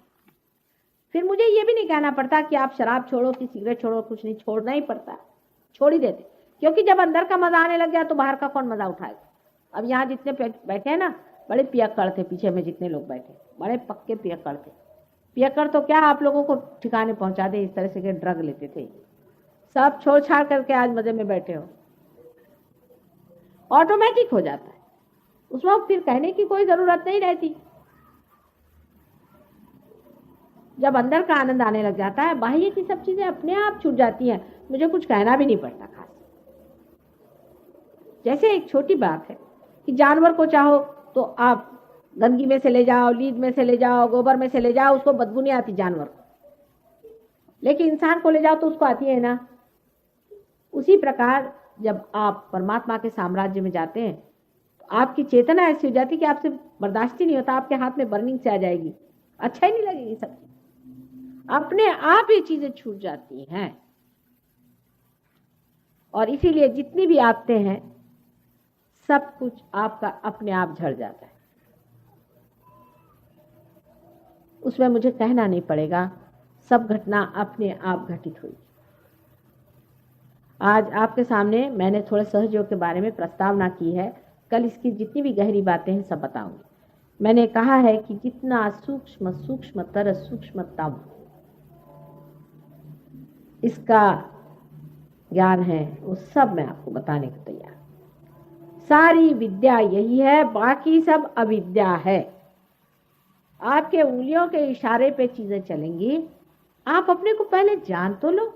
फिर मुझे ये भी नहीं कहना पड़ता कि आप शराब छोड़ो कि सिगरेट छोड़ो, कुछ नहीं, छोड़ना ही पड़ता, छोड़ ही देते, क्योंकि जब अंदर का मजा आने लग गया तो बाहर का कौन मजा उठाएगा। अब यहाँ जितने बैठे हैं ना, बड़े पियक्कड़ थे, पीछे में जितने लोग बैठे बड़े पक्के पियक्कड़ थे। पियक्कड़ तो क्या आप लोगों को ठिकाने पहुंचा दे, इस तरह से के ड्रग लेते थे, सब छोड़ छाड़ करके आज मजे में बैठे हो। ऑटोमेटिक हो जाता है, उसमें फिर कहने की कोई जरूरत नहीं रहती। जब अंदर का आनंद आने लग जाता है, बाह्य की सब चीजें अपने आप छूट जाती हैं, मुझे कुछ कहना भी नहीं पड़ता खास। जैसे एक छोटी बात है कि जानवर को चाहो तो आप गंदगी में से ले जाओ, लीद में से ले जाओ, गोबर में से ले जाओ, उसको बदबू नहीं आती जानवर को, लेकिन इंसान को ले जाओ तो उसको आती है ना। उसी प्रकार जब आप परमात्मा के साम्राज्य में जाते हैं तो आपकी चेतना ऐसी हो जाती है कि आपसे बर्दाश्त ही नहीं होता, आपके हाथ में बर्निंग से आ जाएगी, अच्छा ही नहीं लगेगी, सब अपने आप ये चीजें छूट जाती हैं। और इसीलिए जितनी भी आते हैं सब कुछ आपका अपने आप झड़ जाता है, उसमें मुझे कहना नहीं पड़ेगा, सब घटना अपने आप घटित हुई। आज आपके सामने मैंने थोड़ा सहयोग के बारे में प्रस्तावना की है, कल इसकी जितनी भी गहरी बातें हैं सब बताऊंगी। मैंने कहा है कि जितना सूक्ष्म सूक्ष्मतर सूक्ष्मतम इसका ज्ञान है वो सब मैं आपको बताने को तैयार। सारी विद्या यही है, बाकी सब अविद्या है। आपके उंगलियों के इशारे पे चीजें चलेंगी। आप अपने को पहले जान तो लो।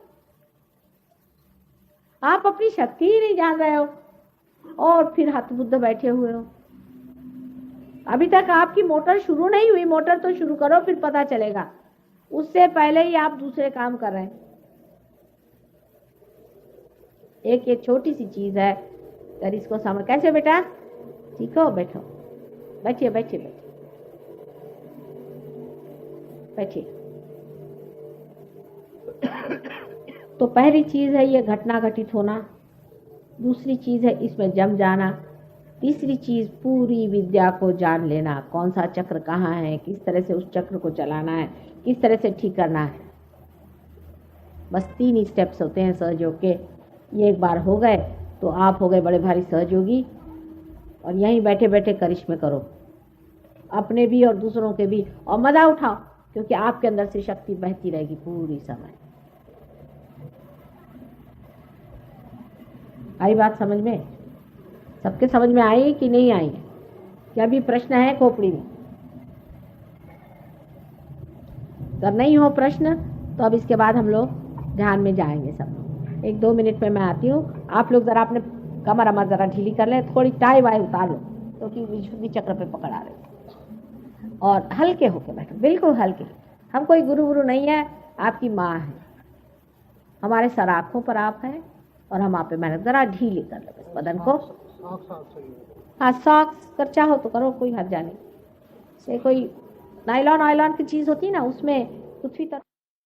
आप अपनी शक्ति ही नहीं जान रहे हो और फिर हतबुद्ध बैठे हुए हो। अभी तक आपकी मोटर शुरू नहीं हुई, मोटर तो शुरू करो फिर पता चलेगा। उससे पहले ही आप दूसरे काम कर रहे हैं। एक ये छोटी सी चीज है, अगर इसको समझ। कैसे बेटा? ठीक हो? बैठो, बैठिए बैठिए बैठिए बैठिए। तो पहली चीज है ये घटना घटित होना, दूसरी चीज है इसमें जम जाना, तीसरी चीज पूरी विद्या को जान लेना। कौन सा चक्र कहाँ है, किस तरह से उस चक्र को चलाना है, किस तरह से ठीक करना है। बस 3 स्टेप्स होते हैं सहयोग के। ये एक बार हो गए तो आप हो गए बड़े भारी सहयोगी। और यहीं बैठे बैठे करिश्मे करो, अपने भी और दूसरों के भी, और मजा उठाओ, क्योंकि आपके अंदर से शक्ति बहती रहेगी पूरी समय। आई बात समझ में? सबके समझ में आई कि नहीं आई? क्या भी प्रश्न है खोपड़ी में? अगर नहीं हो प्रश्न तो अब इसके बाद हम लोग ध्यान में जाएंगे सब। 1-2 मिनट में मैं आती हूँ। आप लोग जरा अपने कमर अमर जरा ढीली कर ले, थोड़ी टाई वाई उतार लो, क्योंकि विशुद्धि चक्र पे पकड़ आ रही। और हल्के होके बैठो, बिल्कुल हल्के। हम कोई गुरु नहीं है, आपकी माँ है। हमारे सर आँखों पर आप है और हम आप पे मेहनत। जरा ढीली कर लो इस बदन को। हाँ, सॉक्स कर चाहो तो करो, कोई हर्जा नहीं। से कोई नायलॉन की चीज़ होती है ना, उसमें पृथ्वी तक